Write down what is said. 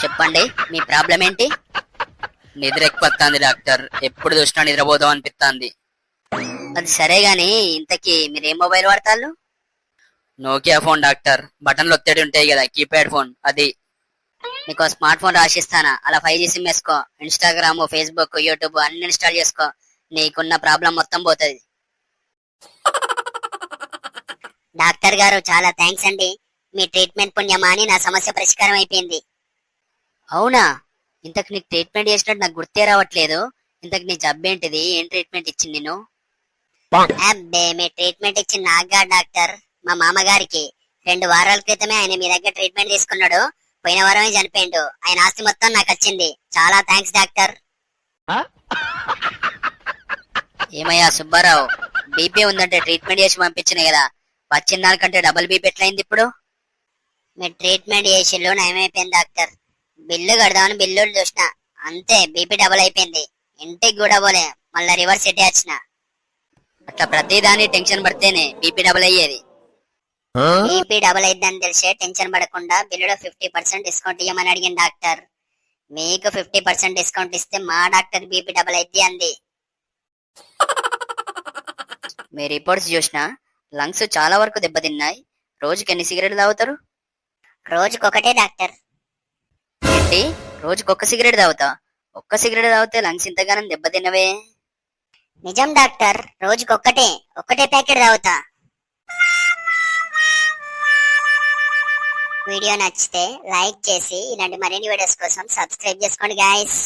చెప్పండి, మీ ప్రాబ్లం ఏంటి? నిద్ర ఎక్కువ వస్తుంది డాక్టర్. ఎప్పుడు చూసినా నిద్రపోదాం అనిపిస్తుంది. అది సరే గాని ఇంతకీ మీరేం మొబైల్ వాడతారు? Nokia phone doctor. బటన్లు ఒత్తేడి ఉంటాయి కదా, కీప్యాడ్ ఫోన్ అది. నీకు స్మార్ట్ ఫోన్ రాసిస్తానా, అలా 5G సిమ్ వేసుకో. ఇన్స్టాగ్రామ్, ఫేస్బుక్, యూట్యూబ్ అన్ని ఇన్స్టాల్ చేసుకో. నీకున్న ప్రాబ్లం మొత్తం పోతుంది. డాక్టర్ గారు చాలా థ్యాంక్స్ అండి. మీ ట్రీట్మెంట్ పుణ్యమాని నా సమస్య పరిష్కారం అయిపోయింది. అవునా? ఇంతకు నీకు ట్రీట్మెంట్ చేసినట్టు నాకు గుర్తే రావట్లేదు. ఇంతకు నీ జబ్బేంటిది? ఏం ట్రీట్మెంట్ ఇచ్చింది నేను? అబ్బే, మీ ట్రీట్మెంట్ ఇచ్చింది నాగా డాక్టర్, మా మామగారికి. 2 వారాల క్రితమే ఆయన మీ దగ్గర ట్రీట్మెంట్ తీసుకున్నాడు. పోయిన వారమే చనిపోయిండు. ఆయన ఆస్తి మొత్తం నాకు వచ్చింది. చాలా థ్యాంక్స్ డాక్టర్. ఏమయ్యా సుబ్బారావు, బీపీ ఉందంటే ట్రీట్మెంట్ చేసి పంపించిన కదా, వచ్చిన దానికంటే డబుల్ బీపీ ఎట్లయింది ఇప్పుడు? మీ ట్రీట్మెంట్ చేసిళ్ళు నయమైపోయింది డాక్టర్. బిల్లు కడదామని బిల్లు చూసిన, అంతే బీపీ డబుల్ అయిపోయింది. ఇంటికి కూడా పోలే, మళ్ళా రివర్స్ ఎట్టి వచ్చిన. అట్లా ప్రతిదాని టెన్షన్ పడితేనే బీపీ డబుల్ అయ్యేది. బీపీ డబుల్ అయిద్దని తెలిసే టెన్షన్ పడకుండా బిల్లులో 50% డిస్కౌంట్ ఇవ్వమని అడిగిన డాక్టర్. మీకు 50% డిస్కౌంట్ ఇస్తే మా డాక్టర్ బీపీ డబుల్ అయింది అంది. మీ రిపోర్ట్స్ చూసినా లంగ్స్ చాలా వరకు దెబ్బతిన్నాయి. రోజుకి ఎన్ని సిగరెట్లు తాగుతారు? రోజుకొకటే డాక్టర్. ఏంటి, రోజుకొక సిగరెట్ తాగుతా? ఒక్క సిగరెట్ తాగితే లంగ్స్ ఇంతగానం దెబ్బతిన్నవే? నిజం డాక్టర్, రోజుకొక్కటే ప్యాకెట్ తాగుతా. వీడియో నచ్చితే లైక్ చేసి ఇలాంటి మరిన్ని వీడియోస్ కోసం సబ్స్క్రైబ్ చేసుకోండి గాయ్స్.